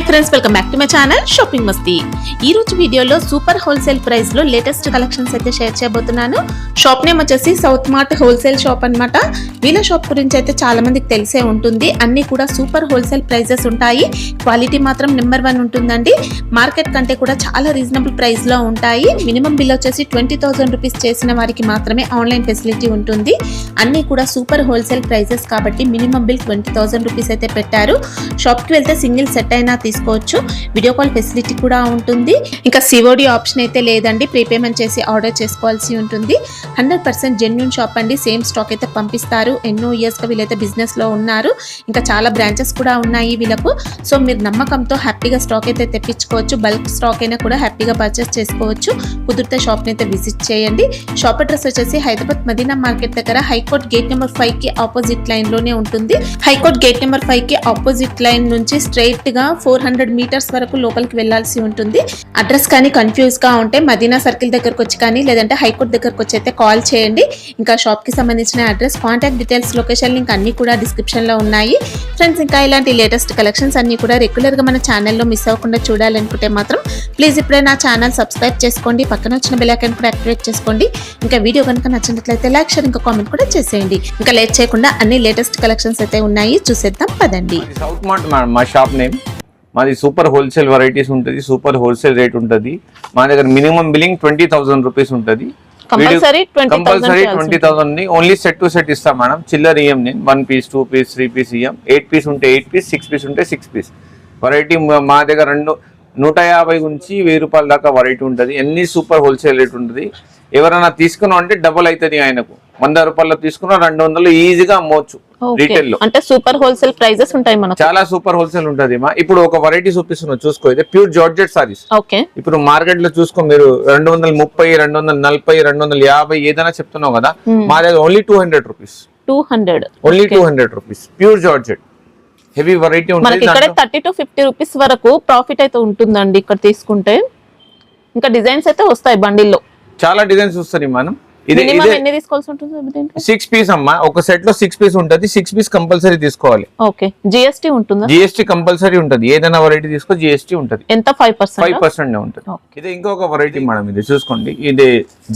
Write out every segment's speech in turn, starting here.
Friends, welcome back to my channel shopping మస్తీ. ఈ రోజు వీడియోలో సూపర్ హోల్సేల్ ప్రైస్ లో లేటెస్ట్ కలెక్షన్స్ అయితే షేర్ చేయబోతున్నాను. షాప్ నేమ్ వచ్చేసి సౌత్ మార్ట్ హోల్సేల్ షాప్ అన్నమాట. వీళ్ళ షాప్ గురించి అయితే చాలా మందికి తెలిసే ఉంటుంది. అన్ని కూడా సూపర్ హోల్సేల్ ప్రైజెస్ ఉంటాయి. క్వాలిటీ మాత్రం నెంబర్ 1 ఉంటుందండి. మార్కెట్ కంటే కూడా చాలా రీజనబుల్ ప్రైస్ లో ఉంటాయి. మినిమం బిల్ వచ్చేసి 20,000 రూపీస్ చేసిన వారికి మాత్రమే ఆన్లైన్ ఫెసిలిటీ ఉంటుంది. అన్ని కూడా సూపర్ హోల్సేల్ ప్రైజెస్ కాబట్టి మినిమం బిల్ 20,000 రూపీస్ అయితే పెట్టారు. షాప్ కి వెళ్తే సింగిల్ సెట్ అయినా తీసుకోవచ్చు. వీడియో కాల్ ఫెసిలిటీ కూడా ఉంటుంది. ఇంకా సిఓడి ఆప్షన్ అయితే లేదండి. ప్రీపేమెంట్ చేసి ఆర్డర్ చేసుకోవాల్సి ఉంటుంది. 100% జెన్యూన్ షాప్ అండి. సేమ్ స్టాక్ అయితే పంపిస్తారు. ఎన్నో ఇయర్స్ గా వీళ్ళైతే బిజినెస్ లో ఉన్నారు. ఇంకా చాలా బ్రాంచెస్ కూడా ఉన్నాయి వీళ్ళకు. సో మీరు నమ్మకంతో హ్యాపీగా స్టాక్ అయితే తెప్పించుకోవచ్చు. బల్క్ స్టాక్ అయినా కూడా హ్యాపీగా పర్చేస్ చేసుకోవచ్చు. కుదిరితే షాప్ అయితే విజిట్ చేయండి. షాప్ అడ్రస్ వచ్చేసి హైదరాబాద్ మదీనా మార్కెట్ దగ్గర హైకోర్ట్ గేట్ నెంబర్ 5 కి ఆపోజిట్ లైన్ లోనే ఉంటుంది. హైకోర్ట్ గేట్ నెంబర్ 5 కి ఆపోజిట్ లైన్ నుంచి స్ట్రైట్ గా 400 మీటర్స్ వరకు లోపలికి వెళ్లాల్సి ఉంటుంది. అడ్రస్ కానీ కన్ఫ్యూజ్ గా ఉంటే మదీనా సర్కిల్ దగ్గరకు వచ్చి కానీ లేదంటే హైకోర్ట్ దగ్గరకు వచ్చి అయితే కాల్ చేయండి. ఇంకా షాప్ కి సంబంధించిన address, contact details, location link అన్ని కూడా డిస్క్రిప్షన్ లో ఉన్నాయి. ఫ్రెండ్స్, ఇంకా ఇలాంటి లేటెస్ట్ కలెక్షన్స్ అన్ని కూడా రెగ్యులర్ గా మన ఛానల్లో మిస్ అవ్వకుండా చూడాలనుకుంటే మాత్రం ప్లీజ్ ఇప్పుడే నా ఛానల్ సబ్స్క్రైబ్ చేసుకోండి. పక్కన వచ్చిన బెల్ ఐకాన్ కూడా యాక్టివేట్ చేసుకోండి. ఇంకా వీడియో కనుక నచ్చినట్లయితే లైక్, షేర్, ఇంకా కామెంట్ కూడా చేసేయండి. ఇంకా లేట్ చేయకుండా అన్ని లేటెస్ట్ కలెక్షన్స్ అయితే ఉన్నాయి, చూసేద్దాం పదండి. సౌత్ మార్ట్ మా షాప్ నేమ్. మాది సూపర్ హోల్సేల్ వెరైటీస్ ఉంటుంది. సూపర్ హోల్సేల్ రేట్ ఉంటుంది. మా దగ్గర మినిమం బిల్లింగ్ 20,000 రూపీస్ ఉంటుంది. కంపల్సరీ 20,000 ని ఓన్లీ సెట్ టు సెట్ ఇస్తాం మేడం. చిల్లర్ ఇయ్యం. నేను 1 పీస్ 2 పీస్ 3 పీస్ ఇయ్యం. 8 పీస్ ఉంటే 8 పీస్, 6 పీస్ ఉంటే 6 పీస్. వెరైటీ మా దగ్గర 150 నుంచి 1000 రూపాయల దాకా వెరైటీ ఉంటుంది. ఎన్ని సూపర్ హోల్సేల్ రేట్ ఉంటుంది. ఎవరైనా తీసుకున్నాం అంటే డబుల్ అవుతుంది. ఆయనకు 100 రూపాయలు తీసుకున్నా 200 ఈజీగా అమ్మవచ్చు రీటైల్ లో. అంటే సూపర్ హోల్సేల్ ప్రైజెస్ ఉంటాయి మనకు. చాలా సూపర్ హోల్సేల్ ఉంటుంది. ఇప్పుడు ఒక వెరైటీ చూపిస్తున్నా చూసుకో. ఇది ప్యూర్ జార్జెట్ సారీస్. ఇప్పుడు మార్కెట్ లో చూసుకో మీరు 230, 240, 250 ఏదైనా చెప్తున్నావు కదా. మా దగ్గర only 200 rupees. 200 only 200 rupees pure georgette heavy variety ఉంటుంది. ఇక్కడ 30 to 50 రూపీస్ వరకు ప్రాఫిట్ అయితే ఉంటుందండి ఇక్కడ తీసుకుంటే. ఇంకా డిజైన్స్ అయితే వస్తాయి బండిల్లో. చాలా డిజైన్స్ వస్తాయి. మనం ఎన్ని తీసుకోవాల్సి ఉంటుంది? 6 పీస్ అమ్మా. ఒక సెట్ లో 6 పీస్ ఉంటుంది. 6 పీస్ కంపల్సరీ తీసుకోవాలి. ఓకే. జిఎస్టీ ఉంటుందా? జిఎస్టీ కంపల్సరీ ఉంటుంది. ఏదైనా వెరైటీ తీసుకో జిఎస్టీ ఉంటుంది. ఎంత? 5% ఉంటుంది. ఇది ఇంకొక వెరైటీ మేడం. ఇది చూసుకోండి. ఇది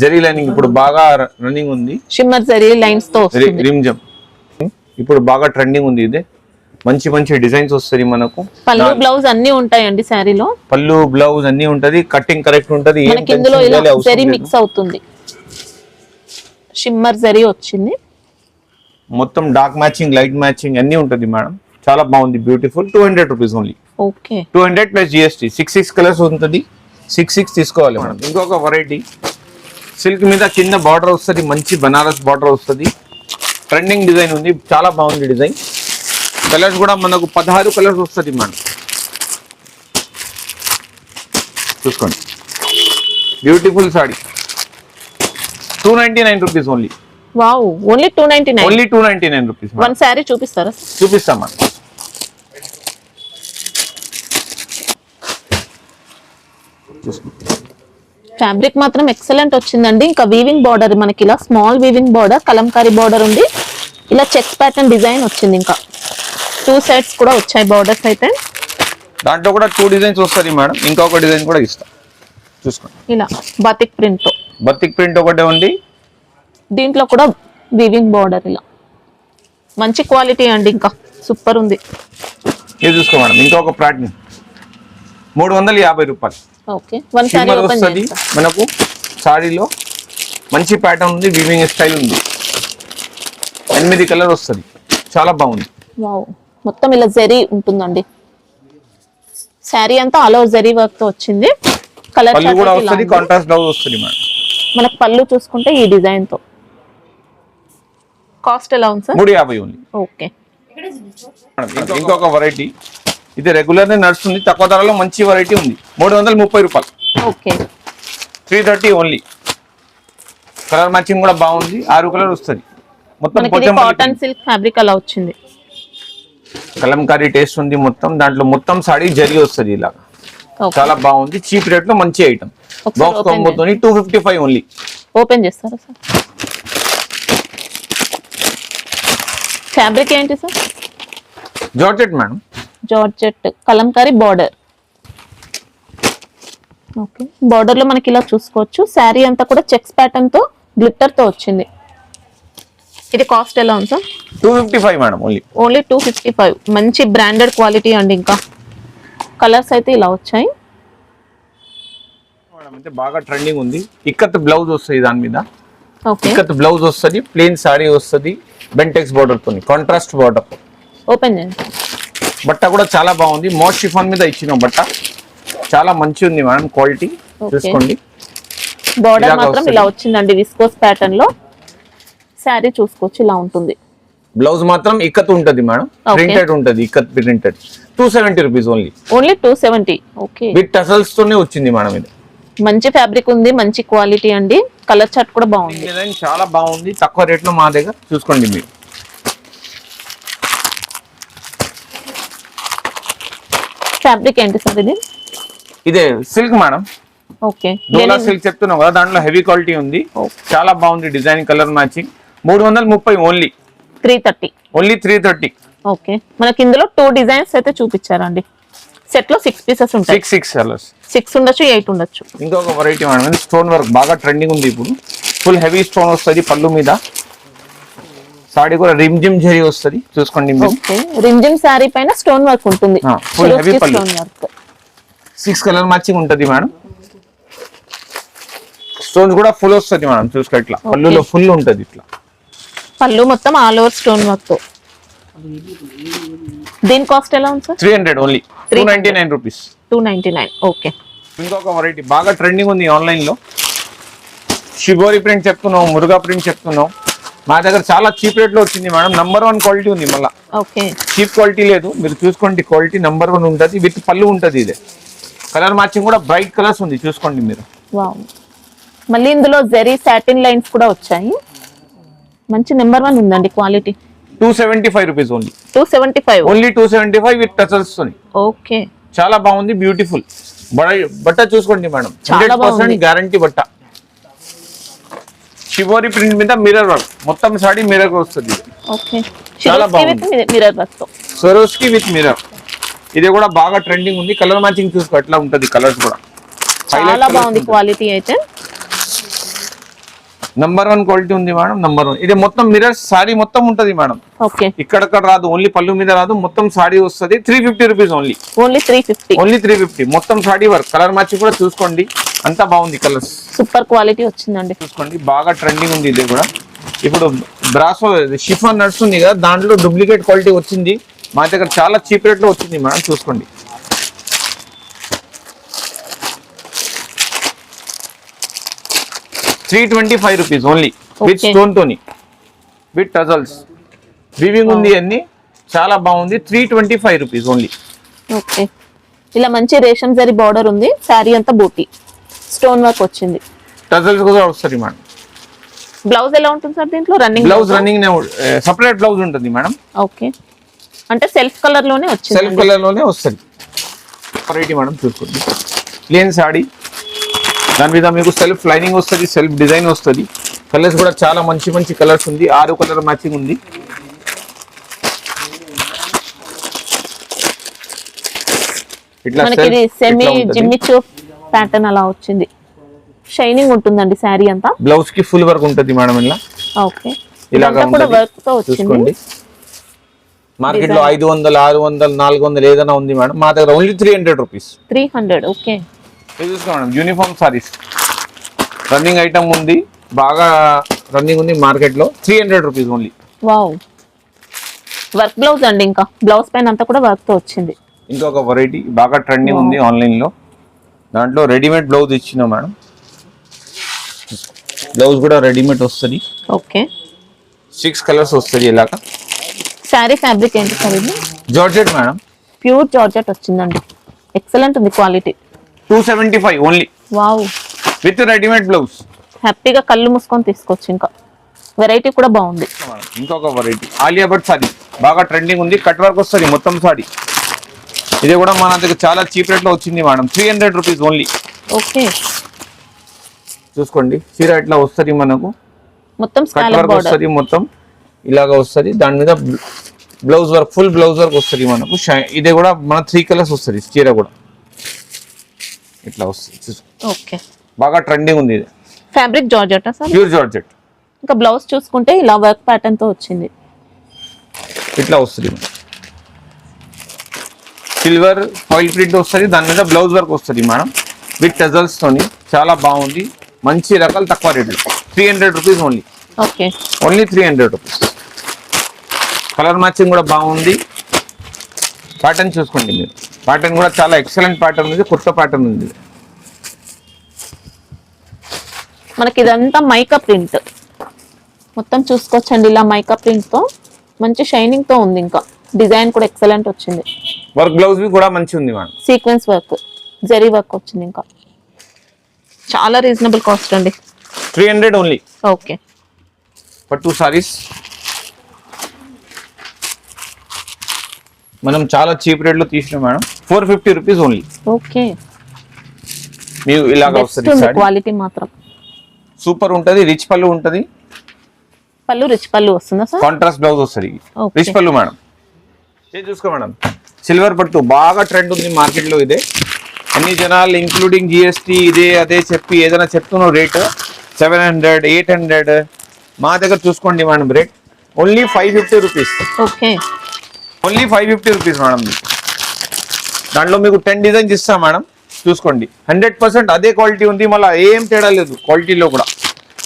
జరీ లైనింగ్ ఇప్పుడు బాగా రన్నింగ్ ఉంది. షిమ్మర్ జరీ లైన్స్ తో రిమ్జమ్ ఇప్పుడు బాగా ట్రెండింగ్ ఉంది. ఇది మంచి మంచి డిజైన్స్ వస్తాయి మనకు. పళ్ళు బ్లౌజ్ అన్ని ఉంటాయండి. శారీలో పళ్ళు బ్లౌజ్ అన్ని ఉంటది. కటింగ్ కరెక్ట్ ఉంటది. ఇందులో జరీ మిక్స్ అవుతుంది. షిమ్మర్ జరీ వచ్చింది. మొత్తం డార్క్ మ్యాచింగ్, లైట్ మ్యాచింగ్ అన్ని ఉంటది మేడం. చాలా బాగుంది. Beautiful. 200 rupees only. Okay. 200 plus GST. 6 colours ఉంటుంది. 6 తీసుకోవాలి మేడం. ఇంకొక వెరైటీ సిల్క్ మీద కింద బార్డర్ వస్తుంది. మంచి బనారస్ బార్డర్ వస్తుంది. ట్రెండింగ్ డిజైన్ ఉంది. చాలా బాగుంది డిజైన్. కలర్స్ కూడా మనకు 16 కలర్స్ వస్తుంది మేడం. చూసుకోండి. Beautiful sorry. 299 rupees only. Wow, only 299. Only 299 rupees. One sorry చూపిస్తారా? చూపిస్తాం మేడం. ఫ్యాబ్రిక్ మాత్రం ఎక్సలెంట్ వచ్చిందండి. ఇంకా వీవింగ్ బార్డర్ మనకి ఇలా small weaving border, Kalamkari border ఉంది. ఇలా చెక్స్ ప్యాటర్న్ డిజైన్ వచ్చింది. ఇంకా 2 సెట్స్ కూడా వచ్చాయి బార్డర్స్ అయితే. దాంట్లో కూడా 2 డిజైన్స్ వస్తాయి మేడం. ఇంకొక డిజైన్ కూడా ఇస్తాం. చూసుకోండి. ఇలా బాతిక్ ప్రింట్ తో. బతిక్ ప్రింట్ ఒకటే ఉంది. దీంట్లో కూడా వీవింగ్ బార్డర్. ఇలా మంచి క్వాలిటీ అండి. ఇంకా సూపర్ ఉంది. ఇది చూసుకో మేడం. ఇంకొక ప్యాటర్న్ 350 రూపాయలు. ఓకే. వన్ సారీ ఓపెన్ చేయండి. మనకు సారీలో మంచి ప్యాటర్న్ ఉంది. వీవింగ్ స్టైల్ ఉంది. 8 కలర్ వస్తుంది. చాలా బాగుంది. వావ్, మొత్తం ఇలా జరీ ఉంటుందండి. శారీ అంతా ఆల్ ఓవర్ జరీ వర్క్ తో వచ్చింది. కలర్ పళ్ళు కూడా వస్తుంది. కాంట్రాస్ట్ బ్లౌజ్ వస్తుంది మేడం. మనకు పళ్ళు చూసుకుంటే ఈ డిజైన్ తో. కాస్ట్ ఎలా ఉంది సార్? 350 ఓన్లీ. ఓకే. ఇంకొక వెరైటీ. ఇది రెగ్యులర్ నడుస్తుంది. తక్కువ ధరలో మంచి వెరైటీ ఉంది. 330 రూపాయలు. ఓకే. 330 ఓన్లీ. కలర్ మ్యాచింగ్ కూడా బాగుంది. 6 కలర్ వస్తుంది. మొత్తం కాటన్ సిల్క్ ఫ్యాబ్రిక్ అలా వచ్చింది. కలంకారీ టేస్ట్ ఉంది. మొత్తం దాంట్లో మొత్తం సారీ జరీ వస్తుంది. ఇలా చాలా బాగుంది. చీప్ రేట్ లో మంచి ఐటమ్. బాక్స్ కాంబోతో 255 ఓన్లీ. ఓపెన్ చేస్తారా సార్? ఫ్యాబ్రిక్ ఏంటి sir? Georgette madam. Georgette kalamkari border. Okay, border లో మనకి ఇలా చూసుకోవచ్చు. శారీ అంతా కూడా చెక్స్ ప్యాటర్న్ తో గ్లిట్టర్ తో వచ్చింది. ఇది కాస్ట్ ఎలా ఉంది సార్? 255 madam only 255. మంచి బ్రాండెడ్ క్వాలిటీ అండి. ఇంకా కలర్స్ అయితే ఇలా వచ్చాయి. అంటే బాగా ట్రెండింగ్ ఉంది. ఇక్కత్ బ్లౌజ్ వస్తుంది దాని మీద. ఓకే, ఇక్కత్ బ్లౌజ్ వస్తుంది, ప్లెయిన్ సారీ వస్తుంది, బెంటెక్స్ బార్డర్ తో కాంట్రాస్ట్ బార్డర్. ఓపెన్ చేయండి. బట్ట కూడా చాలా బాగుంది. మోస్ట్ షిఫాన్ మీద ఇచ్చిన బట్ట చాలా మంచి ఉంది మేడం, క్వాలిటీ చూసుకోండి. బార్డర్ మాత్రం ఇలా వచ్చిందండి విస్కోస్ ప్యాటర్న్ లో. శారీ చూసుకోవచ్చు ఇలా ఉంటుంది. బ్లౌజ్ మాత్రం ఇక్కత్ ఉంటది మేడం, ప్రింటెడ్ ఉంటది, ikat printed. 270 rupees only 270. Okay, with tassels తోనే వచ్చింది మేడం. ఇది మంచి ఫ్యాబ్రిక్ ఉంది, మంచి క్వాలిటీ అండి. కలర్ చార్ట్ కూడా బాగుంది. డిజైన్ చాలా బాగుంది, తక్కువ రేట్ లో మా దగ్గర చూసుకోండి మీరు. ఫ్యాబ్రిక్ ఏంటి సార్ ఇది? ఇదే సిల్క్ మేడం. ఓకే, డోలా సిల్క్ చెప్తున్నాం కదా, దాంట్లో హెవీ క్వాలిటీ ఉంది. చాలా బాగుంది design, colour matching. 330 only 330. Only 330. Okay, మనకి ఇందులో 2 డిజైన్స్ అయితే చూపించారండి. సెట్ లో 6 పీసెస్ ఉంటాయి. 6 కలర్స్, 6 ఉండొచ్చు, 8 ఉండొచ్చు. ఇంకొక వెరైటీ మేడం, స్టోన్ వర్క్ బాగా ట్రెండింగ్ ఉంది ఇప్పుడు. ఫుల్ హెవీ స్టోన్ వస్తుంది పళ్ళు మీద. సాడీ కూడా రిమ్ జిమ్ జరీ వస్తుంది చూసుకోండి మీరు. ఓకే, రిమ్ జిమ్ సారీ పైన స్టోన్ వర్క్ ఉంటుంది. ఫుల్ హెవీ పళ్ళు, స్టోన్ వర్క్. 6 కలర్ మ్యాచింగ్ ఉంటది మేడం. స్టోన్స్ కూడా ఫుల్ వస్తుంది మేడం, చూసుకో ఇట్లా పళ్ళులో ఫుల్ ఉంటది. ఇట్లా పళ్ళు మొత్తం ఆల్ ఓవర్ స్టోన్ వర్క్ తో. దీని కాస్ట్ ఎలా ఉంది సార్? 300 only 299 rupees. 299. ఓకే, ఇంకొక వెరైటీ బాగా ట్రెండింగ్ ఉంది ఆన్లైన్ లో. షిబోరి ప్రింట్ చెప్తున్నాం, మురుగా ప్రింట్ చెప్తున్నాం. మా దగ్గర చాలా చీప్ రేట్ లో వచ్చింది మేడం. నంబర్ 1 క్వాలిటీ ఉంది. మళ్ళీ ఓకే, చీప్ క్వాలిటీ లేదు, మీరు చూసుకోండి. క్వాలిటీ నంబర్ 1 ఉంటుంది, విత్ పళ్ళు ఉంటుంది. ఇదే కలర్ మ్యాచింగ్ కూడా బ్రైట్ కలర్స్ ఉంది, చూసుకోండి మీరు. వావ్, మళ్ళీ ఇందులో జెరీ సాటిన్ లైన్స్ కూడా వచ్చాయి. మంచి నెంబర్ 1 ఉందండి quality. 275 rupees only. 275. Only 275 with tassels తోని. ఓకే, చాలా బాగుంది, బ్యూటిఫుల్. బట్ట చూసుకోండి మేడం, 100% గ్యారంటీ బట్ట. షిబోరి ప్రింట్ మీద మిర్రర్ వర్క్, మొత్తం సాడీ మిర్రర్ వస్తుంది. ఓకే, చాలా బాగుంది. మిర్రర్ వర్క్ తో సరోస్కి విత్ మిర్రర్. ఇది కూడా బాగా ట్రెండింగ్ ఉంది. కలర్ మ్యాచింగ్ చూసుకో ఎట్లా ఉంటది, కలర్స్ కూడా చాలా బాగుంది. క్వాలిటీ అయితే నంబర్ 1 క్వాలిటీ ఉంది మేడం, నంబర్ 1. ఇది మొత్తం మిర్రర్స్ సారీ మొత్తం ఉంటది మేడం. ఓకే, ఇక్కడ రాదు, ఓన్లీ పళ్ళు మీద రాదు, మొత్తం సారీ వస్తుంది. 350 రూపీస్ ఓన్లీ. ఓన్లీ 350. ఓన్లీ 350. మొత్తం సారీ వర్క్, కలర్ మ్యాచింగ్ కూడా చూసుకోండి, అంతా బాగుంది. కలర్స్ సూపర్ క్వాలిటీ వచ్చిందండి. చూసుకోండి, బాగా ట్రెండింగ్ ఉంది. ఇది కూడా ఇప్పుడు బ్రాసో షిఫాన్ నడుస్తుంది కదా, దాంట్లో డూప్లికేట్ క్వాలిటీ వచ్చింది. మా దగ్గర చాలా చీప్ రేట్ లో వచ్చింది మేడం, చూసుకోండి. ₹325 ఓన్లీ విత్ స్టోన్ తోని, విత్ టజల్స్, వీవింగ్ ఉంది అన్ని. చాలా బాగుంది. 325 రూపీస్ ఓన్లీ. ఓకే, ఇలా మంచి రేషం జరీ బార్డర్ ఉంది. శారీ అంతా బూటీ స్టోన్ వర్క్ వచ్చింది. టజల్స్ కూడా వస్తుంది మేడం. బ్లౌజ్ ఎలా ఉంటుంది సార్ దీంట్లో? Running blouse running separate blouse ఉంటుంది మేడం. ఓకే, అంటే సెల్ఫ్ కలర్ లోనే వచ్చింది. సెల్ఫ్ కలర్ లోనే వస్తుంది. వెరైటీ మేడం చూసుకోండి. ప్లేన్ సాడీ, దాని మీద మీకు సెల్ఫ్ లైనింగ్ వస్తుంది, సెల్ఫ్ డిజైన్ వస్తుంది. కలర్స్ కూడా చాలా మంచి మంచి కలర్స్ ఉంది. 6 కలర్ మ్యాచింగ్ ఉంది. ఇట్లా మనకి సెమీ జిమ్మిచూ ప్యాటర్న్ అలా వచ్చింది. షైనింగ్ ఉంటుందండి శారీ అంతా. బ్లౌజ్ కి ఫుల్ వర్క్ ఉంటుంది మేడం. ఇలా ఓకే, ఇలాగా కూడా వర్క్ తో వచ్చింది. మార్కెట్ లో 500, 600, 400 ఏదైనా ఉంది మేడం. మా దగ్గర ఓన్లీ 300 రూపీస్. 300. ఓకే, చూసుకోండి యూనిఫామ్ సారీస్ రన్నింగ్ ఐటమ్ ఉంది, బాగా రన్నింగ్ ఉంది మార్కెట్ లో. 300 rupees only. Wow, work blouse అండి. ఇంకా బ్లౌజ్ పైన అంతా కూడా వర్క్ తో వచ్చింది. ఇంకొక వెరైటీ బాగా ట్రెండింగ్ ఉంది ఆన్లైన్ లో. దాంట్లో రెడీమేడ్ బ్లౌజ్ ఇచ్చిన మేడం. బ్లౌజ్ కూడా రెడీమేడ్ వస్తుంది. ఓకే, 6 కలర్స్ వస్తుంది. ఇలాగా శారీ ఫ్యాబ్రిక్ ఏంటి సార్ ఇది? జార్జెట్ మేడం, ప్యూర్ జార్జెట్ వచ్చిందండి. ఎక్సలెంట్ ఉంది quality. 275 only. Wow, with readymade blouse. హ్యాపీగా కళ్ళు మూసుకొని తీసుకోవచ్చు. ఇంకా వెరైటీ కూడా బాగుంది. ఇంకొక వెరైటీ ఆలియా భట్ సారీ బాగా ట్రెండింగ్ ఉంది. కట్ వర్క్ వస్తుంది మొత్తం సారీ. ఇది కూడా మన దగ్గర చాలా చీప్ రేట్ లో వచ్చింది మేడం. 300 rupees only. ఓకే, చూసుకోండి చీర ఇట్లా వస్తుంది మనకు. మొత్తం కట్ వర్క్ వస్తుంది, మొత్తం ఇలాగా వస్తుంది. దాని మీద blouse work, full blouse work వస్తుంది మనకు. ఇది కూడా మన 3 కలర్స్ వస్తుంది చీర కూడా ఇట్లా వస్తుంది. ఓకే, బాగా ట్రెండింగ్ ఉంది ఇది. Fabric georgette sir? Pure georgette. ఇంకా బ్లౌజ్ చూసుకుంటే ఇలా వర్క్ ప్యాటర్న్ తో వచ్చింది, ఇట్లా వస్తుంది. సిల్వర్ ఫాయిల్ ప్రింట్ వస్తుంది, దాని మీద బ్లౌజ్ వర్క్ వస్తుంది మేడం విత్ టజల్స్ తోని. చాలా బాగుంది, మంచి రకాలు, తక్కువ రేట్లు. 300 rupees only. Okay, only 300 rupees. Colour matching కూడా బాగుంది. ప్యాటర్న్ చూసుకోండి మీరు, ప్యాటర్న్ కూడా చాలా ఎక్సలెంట్ ప్యాటర్న్ ఉంది, కొత్త ప్యాటర్న్ ఉంది. మనకి ఇదంతా మైకా ప్రింట్ మొత్తం చూసుకోవచ్చండి, ఇలా మైకా ప్రింట్ తో మంచి షైనింగ్ తో ఉంది. ఇంకా డిజైన్ కూడా ఎక్సలెంట్ వచ్చింది. వర్క్ బ్లౌజ్ కూడా మంచి ఉంది madam, sequence work, zari work వచ్చింది. ఇంకా చాలా రీజనబుల్ కాస్ట్ అండి, 300 ఓన్లీ. ఓకే, పట్టు సారీస్ మనం చాలా చీప్ రేట్ లో తీసినాం మేడం. 450 rupees only. ఓకే, మీకు ఇలాగా వస్తుంది. క్వాలిటీ మాత్రం సూపర్ ఉంటది. రిచ్ పళ్ళు ఉంటది. పళ్ళు రిచ్ పళ్ళు వస్తుందా సార్? కాంట్రాస్ట్ బ్లౌజ్ వస్తుంది. Okay. రిచ్ పళ్ళు మేడం. ఇది చూసుకో మేడం, సిల్వర్ పట్టు బాగా ట్రెండ్ ఉంది మార్కెట్ లో. ఇదే అన్ని జనాలు ఇంక్లూడింగ్ GST ఇదే అదే చెప్పి ఏదైనా చెప్తున్నావు రేట్ 700, 800. మా దగ్గర చూసుకోండి madam rate only 550 rupees. Okay, only 550 rupees madam. దాంట్లో మీకు 10 డిజైన్స్ ఇస్తాం మేడం, చూసుకోండి. 100% అదే క్వాలిటీ ఉంది, మళ్ళీ ఏం తేడా లేదు క్వాలిటీలో కూడా.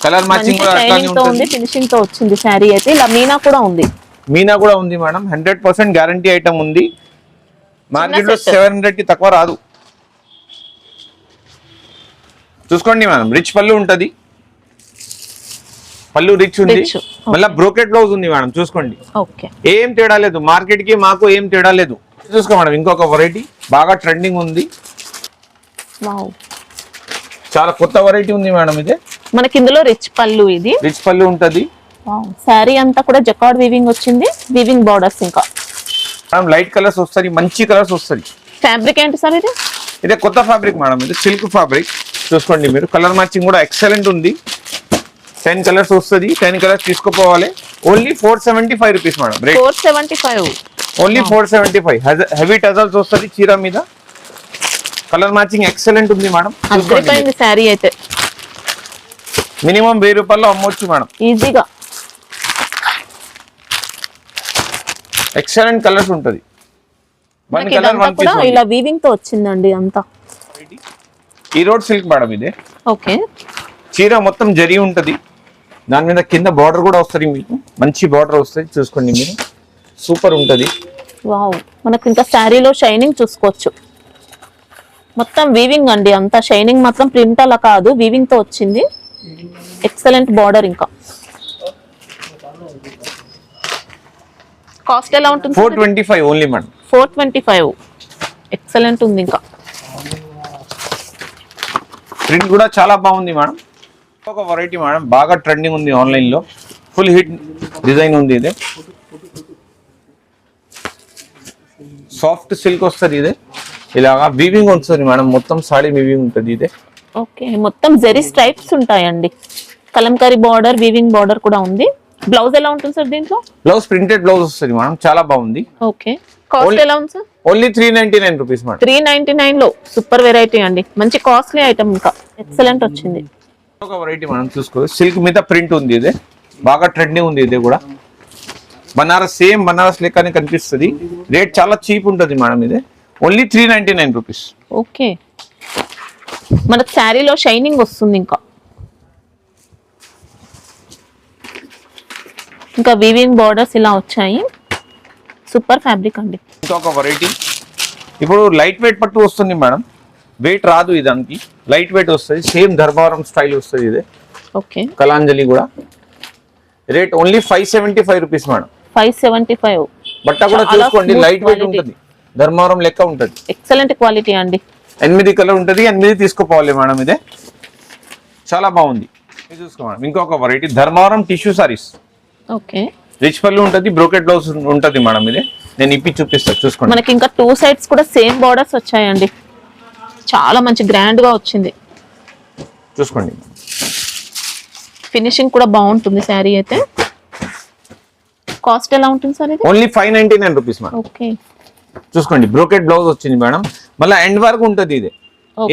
కలర్ మ్యాచింగ్ కూడా అట్లానే ఉంటుంది. ఫినిషింగ్ తో వచ్చింది శారీ అయితే. ఇలా మీనా కూడా ఉంది. మీనా కూడా ఉంది మేడం, 100% గ్యారంటీ ఐటమ్ ఉంది. మార్కెట్ లో 700 కి తక్కువ రాదు. చూసుకోండి మేడం, రిచ్ పళ్ళు ఉంటది. పళ్ళు రిచ్ ఉంది, మళ్ళీ బ్రోకెట్ బ్లౌజ్ ఉంది మేడం. చూసుకోండి, ఓకే, ఏం తేడా లేదు. మార్కెట్ కి మాకు ఏం తేడా లేదు. చూసుకో మేడం, ఇంకొక వెరైటీ బాగా ట్రెండింగ్ ఉంది. వావ్, చాలా కొత్త వెరైటీ ఉంది మేడం. ఇది మనకి ఇందులో రిచ్ పళ్ళు, ఇది రిచ్ పళ్ళు ఉంటది. శారీ అంతా కూడా జకార్డ్ వీవింగ్ వచ్చింది, వీవింగ్ బార్డర్స్. ఇంకా మేడం లైట్ కలర్స్ వస్తుంది, మంచి కలర్స్ వస్తుంది. ఫ్యాబ్రిక్ ఏంటి సార్ ఇది? ఇదే కొత్త ఫ్యాబ్రిక్ మేడం, ఇది సిల్క్ ఫ్యాబ్రిక్. చూసుకోండి మీరు, కలర్ మ్యాచింగ్ కూడా ఎక్సలెంట్ ఉంది. 10 కలర్స్ వస్తుంది, 10 కలర్స్ తీసుకుపోవాలి. Only 475 rupees madam. 475 only 475. Heavy tassels వస్తుంది చీర మీద. కలర్ మ్యాచింగ్ ఎక్సలెంట్ ఉంది మేడం. అద్భుతమైన శారీ అయితే మినిమం 1000 రూపాయల్లో అమ్మొచ్చు మేడం ఈజీగా. ఎక్సలెంట్ కలర్స్ ఉంటది. వన్ మనకి కలర్ ఇదంతా వన్ కూడా పీస్. ఇలా వీవింగ్ తో వచ్చిందండి అంతా. ఈ రోడ్ సిల్క్ మేడం ఇదే. ఓకే, చీర మొత్తం జరీ ఉంటది, దాని మీద కింద బార్డర్ కూడా వస్తుంది మీకు. మంచి బార్డర్ వస్తుంది, చూసుకోండి మీరు. సూపర్ ఉంటది. వావ్, మనకి ఇంకా శారీలో షైనింగ్ చూసుకోవచ్చు. మొత్తం వీవింగ్ అండి అంతా. షైనింగ్ మాత్రం ప్రింట్ అలా కాదు, వీవింగ్ తో వచ్చింది. Excellent border. ఇంకా కాస్ట్ ఎలా ఉంటుంది? 425 ఓన్లీ మేడం. 425. ఎక్సలెంట్ ఉంది. ఇంకా ప్రింట్ కూడా చాలా బాగుంది మేడం. ఒక వెరైటీ మేడం, బాగా ట్రెండింగ్ ఉంది ఆన్లైన్ లో. ఫుల్ హిట్ డిజైన్ ఉంది. ఇదే సాఫ్ట్ సిల్క్ వస్తుంది. ఇదే ఇలాగా వీవింగ్ వస్తుంది మేడం, మొత్తం సాడీ వీవింగ్ ఉంటుంది. ఇదే ఓకే, మొత్తం జెరీ స్ట్రైప్స్ ఉంటాయండి. కలంకారీ బార్డర్, వీవింగ్ బార్డర్ కూడా ఉంది. బ్లౌజ్ ఎలా ఉంటుంది సార్ దీంట్లో? బ్లౌజ్ ప్రింటెడ్ బ్లౌజ్ వస్తుంది మేడం, చాలా బాగుంది. ఓకే, కాస్ట్ ఎలా ఉంది సార్? Only 399 rupees madam. 399 లో సూపర్ వెరైటీ అండి, మంచి కాస్ట్లీ ఐటమ్. ఇంకా ఎక్సలెంట్ వచ్చింది. ఒక వెరైటీ మనం చూసుకో, సిల్క్ మీద ప్రింట్ ఉంది. ఇదే బాగా ట్రెండింగ్ ఉంది. ఇది కూడా బనారస్, సేమ్ బనారస్ లెక్కనే కనిపిస్తుంది. రేట్ చాలా చీప్ ఉంటుంది మేడం. ఇదే ఓన్లీ 399 రూపీస్. ఓకే, మనకు శారీలో షైనింగ్ వస్తుంది. ఇంకా వీవింగ్ బార్డర్స్ ఇలా వచ్చాయి. సూపర్ ఫ్యాబ్రిక్ అండి. ఇంకొక వెరైటీ, ఇప్పుడు లైట్ వెయిట్ పట్టు వస్తుంది మేడం. వెయిట్ రాదు ఇదానికి, లైట్ వెయిట్ వస్తుంది. సేమ్ ధర్మవరం స్టైల్ వస్తుంది. ఇదే ఓకే, కలాంజలి కూడా. Rate only 575 rupees madam. 575. బట్ట కూడా చూసుకోండి, లైట్ వెయిట్ ఉంటుంది, ధర్మవరం లెక్క ఉంటుంది. ఎక్సలెంట్ క్వాలిటీ అండి. 8 కలర్ ఉంటుంది, 8 తీసుకోపోవాలి మేడం. ఇదే చాలా బాగుంది. ఇది చూసుకో మేడం, ఇంకొక variety Dharmavaram tissue saris. Okay, rich పళ్ళు ఉంటుంది, బ్రోకెట్ బ్లౌజ్ ఉంటుంది మేడం. ఇదే నేను ఇప్పి చూపిస్తాను, చూసుకోండి. మనకి ఇంకా 2 సైడ్స్ కూడా సేమ్ బార్డర్స్ వచ్చాయండి. చాలా మంచి గ్రాండ్ గా వచ్చింది. చూసుకోండి, ఫినిషింగ్ కూడా బాగుంటుంది శారీ అయితే. కాస్ట్ ఎలా ఉంటుంది సార్ ఇది? Only 599 rupees madam. ఓకే, చూసుకోండి బ్రోకెట్ బ్లౌజ్ వచ్చింది మేడం. మళ్ళీ ఎండ్ వరకు ఉంటది ఇది,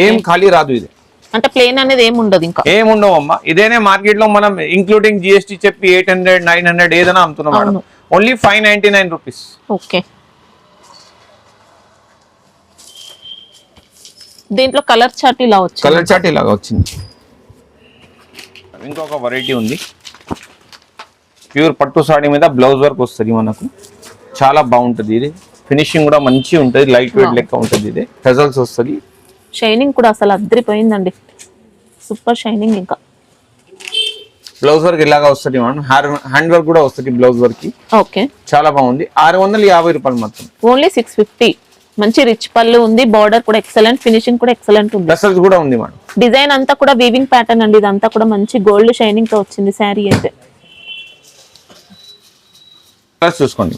ఏం ఖాళీ రాదు ఇది. అంటే ప్లేన్ అనేది ఏమి ఉండదు, ఇంకా ఏం ఉండవు అమ్మా. ఇదేనే మార్కెట్ లో మనం ఇంక్లూడింగ్ జిఎస్టీ చెప్పి 800 900 ఏదైనా అమ్ముతున్నాం మేడం. Only 599 rupees. ఓకే, దీంట్లో కలర్ చార్ట్ ఇలా వచ్చింది. కలర్ చార్ట్ ఇలాగా వచ్చింది. ఇంకొక వెరైటీ ఉంది, ప్యూర్ పట్టు సాడీ మీద బ్లౌజ్ వర్క్ వస్తుంది మనకు. చాలా బాగుంటది ఇది, ఫినిషింగ్ కూడా మంచిగా ఉంటుంది, లైట్ వెయిట్ లెక్క ఉంటుంది. ఇది టజల్స్ వస్తుంది, షైనింగ్ కూడా అసలు అద్దరిపోయిందండి, సూపర్ షైనింగ్. ఇంకా బ్లౌజ్ వర్క్ ఇలాగా వస్తుంది మేడం. హ్యాండ్ వర్క్ కూడా వస్తుంది బ్లౌజ్ వర్క్ కి. ఓకే, చాలా బాగుంది. 650 రూపాయలు మొత్తం. ఓన్లీ 650. మంచి రిచ్ పళ్ళు ఉంది, బార్డర్ కూడా ఎక్సలెంట్, ఫినిషింగ్ కూడా ఎక్సలెంట్ ఉంది. టసల్స్ కూడా ఉంది మేడం. డిజైన్ అంతా కూడా వీవింగ్ ప్యాటర్న్ అండి, ఇదంతా కూడా మంచి గోల్డ్ షైనింగ్ తో వచ్చింది శారీ అయితే. ప్లస్ చూసుకోండి.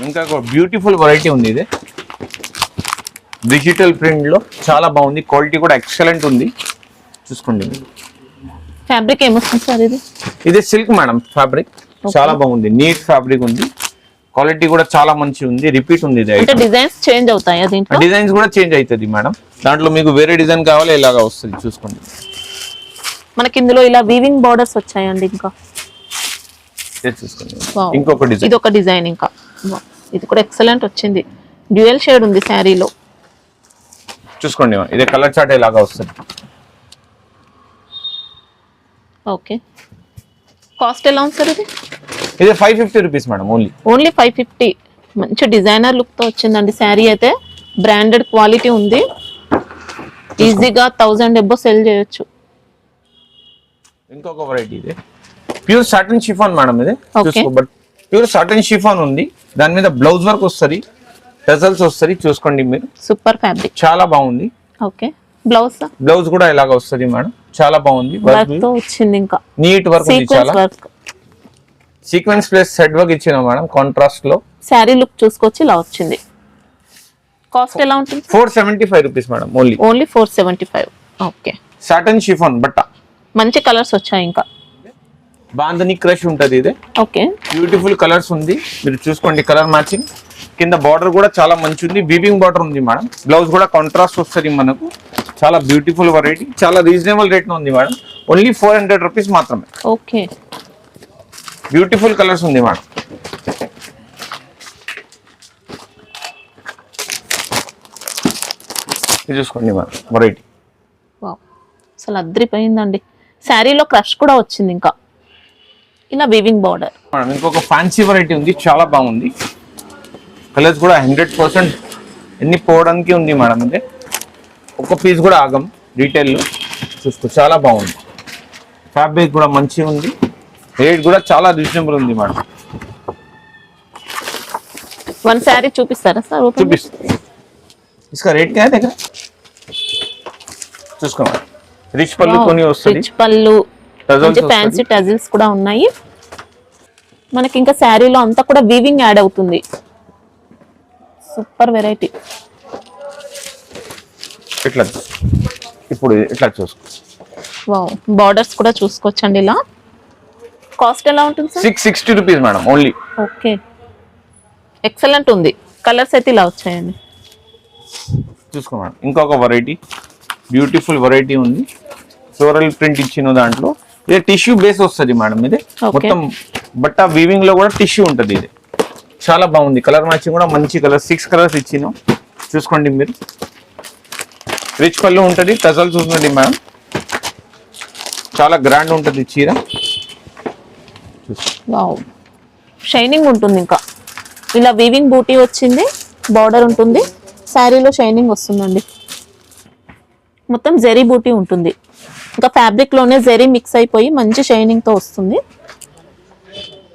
ఇంకా బ్యూటిఫుల్ వెరైటీ ఉంది, ఇది డిజిటల్ ప్రింట్ లో చాలా బాగుంది, క్వాలిటీ కూడా ఎక్సలెంట్ ఉంది. చూసుకోండి. ఫ్యాబ్రిక్ ఏమొస్తుంది సార్ ఇది? ఇది సిల్క్ మేడం ఫ్యాబ్రిక్, చాలా బాగుంది, నీట్ ఫ్యాబ్రిక్ ఉంది, క్వాలిటీ కూడా చాలా మంచి ఉంది, రిపీట్ ఉంది. ఇది అంటే డిజైన్స్ చేంజ్ అవుతాయా దీంట్లో? డిజైన్స్ కూడా చేంజ్ అవుతుంది మేడం. దాంట్లో మీకు వేరే డిజైన్ కావాలి ఇలాగా వస్తుంది. చూసుకోండి. మనకి ఇందులో ఇలా వీవింగ్ బార్డర్స్ వచ్చాయండి. ఇంకా చూసుకోండి, ఇంకొక డిజైన్, ఇది ఒక డిజైన్. ఇంకా ఇది కూడా ఎక్సలెంట్ వచ్చింది, డ్యూయల్ షేడ్ ఉంది శారీలో. చూసుకోండి, ఇదే కలర్ చార్ట్ ఇలాగా వస్తుంది. ఓకే, కాస్ట్ ఎలా ఉంది సార్ ఇది? ఇది 550 రూపీస్ మేడం. ఓన్లీ 550. మంచి డిజైనర్ లుక్ తో వచ్చిందండి శారీ అయితే, బ్రాండెడ్ క్వాలిటీ ఉంది, ఈజీగా 1000 ఎబ్బో సెల్ చేయొచ్చు. ఇంకొక వెరైటీ ఇది ప్యూర్ సాటిన్ షిఫాన్ మేడం. ఇది బట్ ప్యూర్ సాటిన్ షిఫాన్ ఉంది, దాని మీద బ్లౌజ్ వర్క్ వస్తుంది, టజల్స్ వస్తుంది. చూసుకోండి మీరు, సూపర్ ఫ్యాబ్రిక్, చాలా బాగుంది. ఓకే, బ్లౌజ్ కూడా ఇలాగ వస్తుంది మేడం, చాలా బాగుంది. వర్క్ తో వచ్చింది, ఇంకా నీట్ వర్క్ ఉంది, చాలా work, sequence plus set work ఇచ్చిన మేడం కాంట్రాస్ట్ లో. శారీ లుక్ చూసుకొచ్చి ఇలా వచ్చింది. కాస్ట్ ఎలా ఉంటుంది? 475 rupees madam. Only 475. Okay, satin chiffon బట్ట, మంచి కలర్స్ వచ్చాయి. ఇంకా బాందని క్రష్ ఉంటది. ఇది ఓకే, బ్యూటిఫుల్ కలర్స్ ఉంది, మీరు చూసుకోండి. కలర్ మ్యాచింగ్, కింద బార్డర్ కూడా చాలా మంచి ఉంది, వీవింగ్ బార్డర్ ఉంది మేడం. బ్లౌజ్ కూడా కాంట్రాస్ట్ వస్తుంది మనకు. చాలా బ్యూటిఫుల్ వెరైటీ, చాలా రీజనబుల్ రేట్ ఉంది మేడం. ఓన్లీ 400 రూపీస్ మాత్రమే. ఓకే, బ్యూటిఫుల్ కలర్స్ ఉంది మేడం. ఇది చూసుకోండి మేడం వెరైటీ. అసలు అద్దరిపోయిందండి, శారీలో క్రష్ కూడా వచ్చింది. ఇంకా ఇలా వీవింగ్ బార్డర్. ఇంకొక ఫ్యాన్సీ వెరైటీ ఉంది, చాలా బాగుంది. కలర్స్ కూడా 100% ఎన్ని పోవడానికి ఉంది మేడం. అంటే ఒక పీస్ కూడా ఆగం, రీటైల్లో చూసుకో, చాలా బాగుంది. ఫ్యాబ్రిక్ కూడా మంచిగా ఉంది, రేట్ కూడా చాలా రీజనబుల్ ఉంది మేడం. వన్ శారీ చూపిస్తారా సార్? చూపిస్తాను. ఇసుక రేట్ क्या है देखा చూసుకో. రిచ్ పళ్ళు కొని వస్తుంది, రిచ్ పళ్ళు, ఫ్యాన్సీ టజిల్స్ కూడా ఉన్నాయి మనకి. ఇంకా శారీలో అంతా కూడా వీవింగ్ యాడ్ అవుతుంది. Super variety. ఇట్లా ఇప్పుడు ఇట్లా చూసుకో. వావ్, బార్డర్స్ కూడా చూసుకోవచ్చండి ఇలా. కాస్ట్ ఎలా ఉంటుంది sir? 660 rupees madam only. Okay, excellent ఉంది. కలర్స్ అయితే ఇలా వచ్చాయండి. చూసుకో మేడం, ఇంకొక వెరైటీ, బ్యూటిఫుల్ వెరైటీ ఉంది. ఫ్లోరల్ ప్రింట్ ఇచ్చిన దాంట్లో ఇది టిష్యూ బేస్ వస్తుంది మేడం. ఇది మొత్తం బట్ట వీవింగ్ లో కూడా టిష్యూ ఉంటుంది. ఇది చాలా బాగుంది, కలర్ మ్యాచింగ్ కూడా మంచి కలర్. 6 కలర్స్ ఇచ్చినాం, చూసుకోండి మీరు. రిచ్ పళ్ళు ఉంటుంది, టజల్స్ ఉంటుంది మేడం. చాలా గ్రాండ్ ఉంటుంది చీర. వావ్, షైనింగ్ ఉంటుంది. ఇంకా ఇలా వీవింగ్ బూటీ వచ్చింది, బార్డర్ ఉంటుంది, శారీలో షైనింగ్ వస్తుందండి. మొత్తం జెరీ బూటీ ఉంటుంది. ఇంకా ఫ్యాబ్రిక్ లోనే జెరీ మిక్స్ అయిపోయి మంచి షైనింగ్ తో వస్తుంది.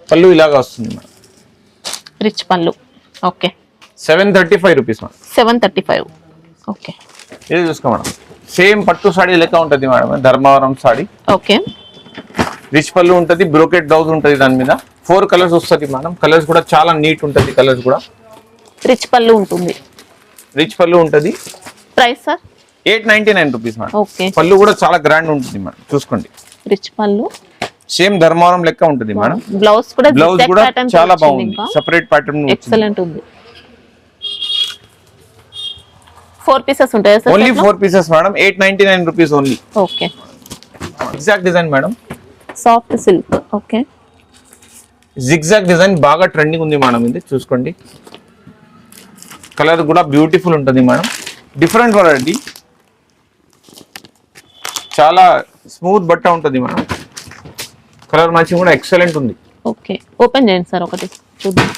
పళ్ళు ఇలాగా వస్తుంది మేడం, రిచ్ పళ్ళు. Okay, 735 rupees madam. 735. ఓకే, ఇది చూసుకో మేడం, సేమ్ పట్టు సాడీ లెక్క ఉంటుంది madam, Dharmavaram saree. Okay, rich పళ్ళు ఉంటుంది, బ్రోకెట్ బ్లౌజ్ ఉంటుంది. దాని మీద 4 కలర్స్ వస్తుంది మేడం. కలర్స్ కూడా చాలా నీట్ ఉంటుంది, కలర్స్ కూడా. రిచ్ పళ్ళు ఉంటుంది. రిచ్ పళ్ళు ఉంటుంది. Price sir? 899 rupees madam. Okay, పళ్ళు కూడా చాలా గ్రాండ్ ఉంటుంది మేడం, చూసుకోండి. రిచ్ పళ్ళు, సేమ్ ధర్మవరం లెక్క ఉంటుంది మేడం. బ్లౌజ్ కూడా బ్లౌజ్ కూడా చాలా బాగుంది, సెపరేట్ ప్యాటర్న్ ఎక్సలెంట్ ఉంది. 4 పీసెస్ ఉంటాయి sir? Only 4 pieces madam, 899 rupees only. Okay. Exact design madam, soft silk. Okay. Zigzag design బాగా ట్రెండింగ్ ఉంది మేడం, ఇది చూసుకోండి. కలర్ కూడా బ్యూటిఫుల్ ఉంటుంది మేడం, డిఫరెంట్ వెరైటీ, చాలా స్మూత్ బట్ట ఉంటుంది మేడం. కలర్ మ్యాచింగ్ కూడా ఎక్సలెంట్ ఉంది. ఓకే, ఓపెన్ చేయండి సార్ ఒకటి చూద్దాం.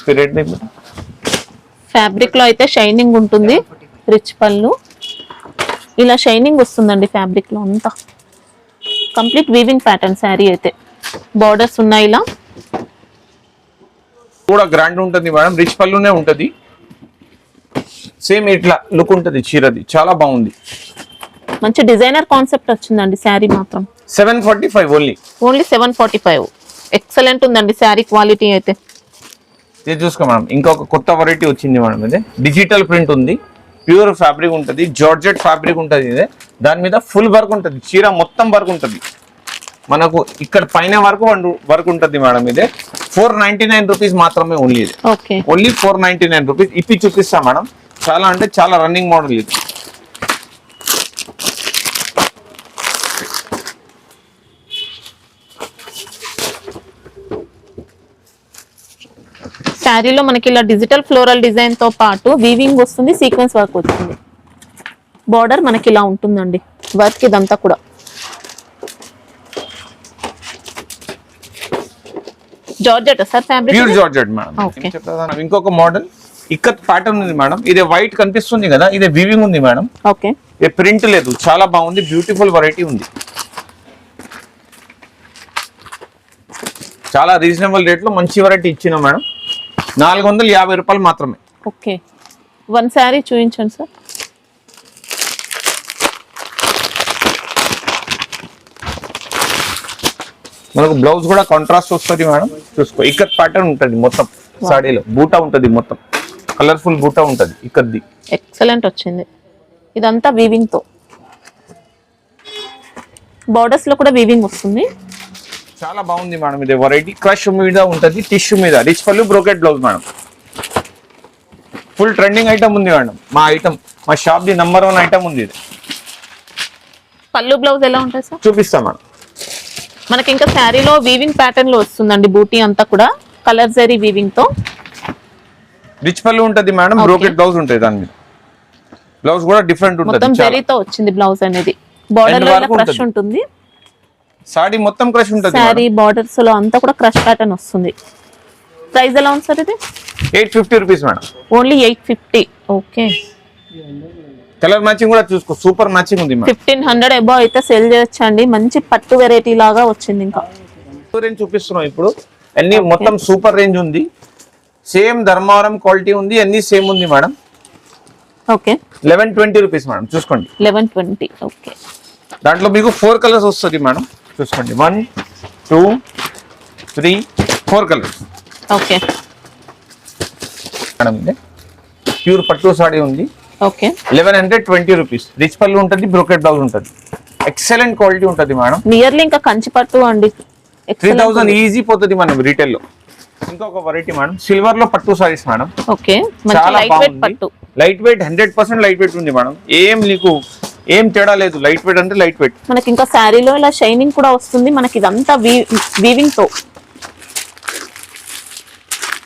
స్పిరిట్ ఫ్యాబ్రిక్ లో అయితే షైనింగ్ ఉంటుంది, రిచ్ పళ్ళు, ఇలా షైనింగ్ వస్తుందండి ఫ్యాబ్రిక్ లో అంతా. కంప్లీట్ వీవింగ్ ప్యాటర్న్ శారీ అయితే, బార్డర్స్ ఉన్నాయి, ఇలా కూడా గ్రాండ్ ఉంటుంది మేడం, రిచ్ పళ్ళునే ఉంటుంది. సేమ్ ఇట్లా లుక్ ఉంటుంది చీరది, చాలా బాగుంది. మంచి డిజైనర్ కాన్సెప్ట్ వచ్చిందండి శారీ మాత్రం. 745 ఓన్లీ 745. ఎక్సలెంట్ ఉందండి శారీ క్వాలిటీ అయితే. ఇది చూసుకో మేడం, ఇంకొక కొత్త వెరైటీ వచ్చింది మేడం. ఇది డిజిటల్ ప్రింట్ ఉంది, ప్యూర్ ఫ్యాబ్రిక్ ఉంటుంది, జార్జెట్ ఫ్యాబ్రిక్ ఉంటుంది. ఇదే దాని మీద ఫుల్ వర్క్ ఉంటుంది, చీర మొత్తం వర్క్ ఉంటుంది మనకు, ఇక్కడ పైన వరకు వర్క్ ఉంటుంది మేడం. ఇదే 499 రూపీస్ మాత్రమే ఓన్లీ. ఇది ఓన్లీ 499 రూపీస్. ఇప్పి చూపిస్తా మేడం, చాలా అంటే చాలా రన్నింగ్ మోడల్ ఇది. శారీలో మనకి ఇలా డిజిటల్ ఫ్లోరల్ డిజైన్ తో పాటు వీవింగ్ వస్తుంది, సీక్వెన్స్ వర్క్ వచ్చింది. బార్డర్ మనకి ఇలా ఉంటుందండి, వర్క్ ఇదంతా కూడా. Georgette sir fabric? Pure georgette madam. ఇంకొక మోడల్ ఇక్కత్ ప్యాటర్న్ ఉంది మేడం. ఇది వైట్ కనిపిస్తుంది కదా, ఇది వీవింగ్ ఉంది మేడం. ఓకే. ఇది ప్రింట్ లేదు, చాలా బాగుంది, బ్యూటిఫుల్ వెరైటీ ఉంది. చాలా రీజనబుల్ రేట్ లో మంచి వెరైటీ ఇచ్చినా మేడం. 450 రూపాయలు మాత్రమే. ఓకే, వన్ శారీ చూపించండి సార్. మనకు బ్లౌజ్ కూడా కాంట్రాస్ట్ వస్తుంది మేడం, చూసుకో. ఇక్కత్ ప్యాటర్న్ ఉంటుంది మొత్తం సాడీలో, బూటా ఉంటుంది మొత్తం, కలర్ఫుల్ బూటా ఉంటుంది ఇక్కత్ది. ఎక్సలెంట్ వచ్చింది, ఇదంతా వీవింగ్ తో. బార్డర్స్ లో కూడా వీవింగ్ వస్తుంది, చాలా బాగుంది మేడం. ఇది వెరైటీ క్రష్ మీద ఉంటుంది, టిష్యూ మీద, రిచ్ పళ్ళు, brocade blouse madam. Full trending item ఉంది మేడం, మా షాప్ ది నంబర్ 1 ఐటమ్ ఉంది ఇది. పళ్ళు బ్లౌజ్ ఎలా ఉంటుంది సార్? చూపిస్తా మేడం. మనకి ఇంకా శారీలో వీవింగ్ ప్యాటర్న్ లో వస్తుందండి, బూటీ అంతా కూడా కలర్ జరీ వీవింగ్ తో. రిచ్ పళ్ళు ఉంటుంది మేడం, బ్రోకెట్ బ్లౌజ్ ఉంటుంది దాని మీద. బ్లౌజ్ కూడా డిఫరెంట్ ఉంటుంది, మొత్తం జరీతో వచ్చింది బ్లౌజ్ అనేది. బార్డర్ లో క్రష్ ఉంటుంది, సారీ మొత్తం క్రష్ ఉంటుంది. సారీ బార్డర్స్ లో అంతా కూడా క్రష్ ప్యాటర్న్ వస్తుంది. ప్రైస్ ఎలా ఉంది సార్ ఇది? 850 rupees madam. Only 850. Okay. Colour matching కూడా చూసుకో, సూపర్ మ్యాచింగ్ ఉంది మేడం. 1500 అబౌవ్ అయితే సెల్ చేయొచ్చండి, మంచి పట్టు వెరైటీ లాగా వచ్చింది. ఇంకా రేంజ్ చూపిస్తున్నాం ఇప్పుడు, అన్ని మొత్తం సూపర్ రేంజ్ ఉంది. సేమ్ ధర్మవరం క్వాలిటీ ఉంది, అన్ని సేమ్ ఉంది మేడం. ఓకే. 1120 రూపీస్ మేడం, చూసుకోండి. 1120. ఓకే. దాంట్లో మీకు 4 కలర్స్ వస్తుంది మేడం, చూసుకోండి. 1 2 3 4 కలర్స్. ఓకే మేడం, ఇది ప్యూర్ పట్టు సాడీ ఉంది. ఓకే. 1120 రూపీస్. రిచ్ పళ్ళు ఉంటుంది, బ్రోకెట్ బ్లౌజ్ ఉంటుంది, ఎక్సలెంట్ క్వాలిటీ ఉంటుంది మేడం. నియర్లీ ఇంకా కంచి పట్టు అండి, 3000 ఈజీ పోతుంది మనం రీటైల్ లో. ఇంకొక వెరైటీ మేడం, సిల్వర్ లో పట్టు సారీస్ మేడం. ఓకే, మంచి లైట్ వెయిట్ పట్టు, లైట్ వెయిట్ 100% లైట్ వెయిట్ ఉంది మేడం. ఏం తేడా లేదు, లైట్ వెయిట్ అంటే లైట్ వెయిట్. మనకి ఇంకా శారీలో ఇలా షైనింగ్ కూడా వస్తుంది, మనకి ఇదంతా వీవింగ్ తో.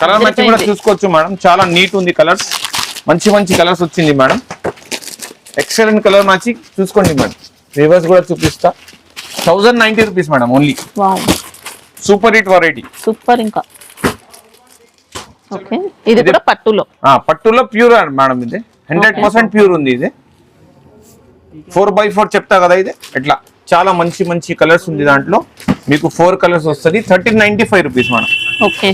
కలర్ మ్యాచింగ్ కూడా చూసుకోవచ్చు మేడం, చాలా నీట్ ఉంది. కలర్స్ మంచి కలర్స్ వచ్చింది మేడం, ఎక్సలెంట్ కలర్ మ్యాచింగ్. చూసుకోండి మేడం, రివర్స్ కూడా చూపిస్తా. 1090 rupees madam only. Super hit variety, super. ఇంకా ఓకే, ఇది కూడా పట్టులో ప్యూర్ మేడం. ఇది 100% ప్యూర్ ఉంది. ఇది 4x4 చెప్తా కదా, ఇది ఎట్లా చాలా మంచి కలర్స్ ఉంది. దాంట్లో మీకు 4 కలర్స్ వస్తుంది. 1395 రూపీస్ మేడం. ఓకే,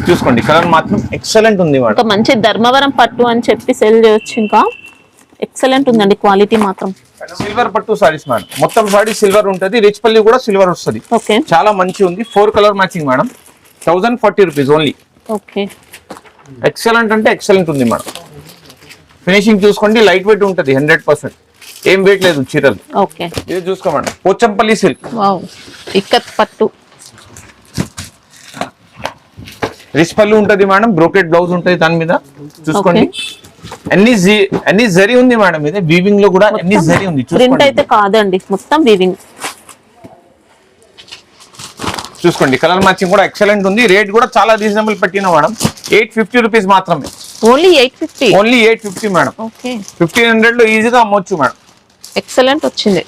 చూసుకోండి, కలర్ మాత్రం ఎక్సలెంట్ ఉంది మేడం. మంచి ధర్మవరం పట్టు అని చెప్పి సెల్ చేయొచ్చు. ఇంకా ఎక్సలెంట్ ఉందండి క్వాలిటీ మాత్రం. సిల్వర్ పట్టు సారీస్ మేడం, మొత్తం సారీ సిల్వర్ ఉంటుంది, రిచ్ పల్లి కూడా సిల్వర్ వస్తుంది. ఓకే, చాలా మంచి ఉంది. 4 colour matching madam. 1040 rupees only. Okay, excellent అంటే ఎక్సలెంట్ ఉంది మేడం. ఫినిషింగ్ చూసుకోండి, లైట్ వెయిట్ ఉంటది 100%. ఏం వెయిట్ లేదు చీరలు. ఓకే, ఇది చూసుకోమండి, పోచంపల్లి సిల్క్, వావ్, ఇక్కత్ పట్టు. రిచ్ పళ్ళు ఉంటది మేడం, బ్రోకెట్ బ్లౌజ్ ఉంటది దాని మీద. చూసుకోండి, అన్ని జరీ ఉంది మేడం. ఇది వీవింగ్ లో కూడా అన్ని జరీ ఉంది. ప్రింట్ అయితే కాదండి, మొత్తం వీవింగ్. చూసుకోండి, కలర్ మ్యాచింగ్ కూడా ఎక్సలెంట్ ఉంది. రేట్ కూడా చాలా రీజనబుల్ పెట్టిన మేడం, 850 రూపీస్ మాత్రమే. ఓన్లీ 850. Only 850 madam. ఓకే, 1500 లో ఈజీగా అమ్మొచ్చు మేడం. ఎక్సలెంట్ వచ్చింది.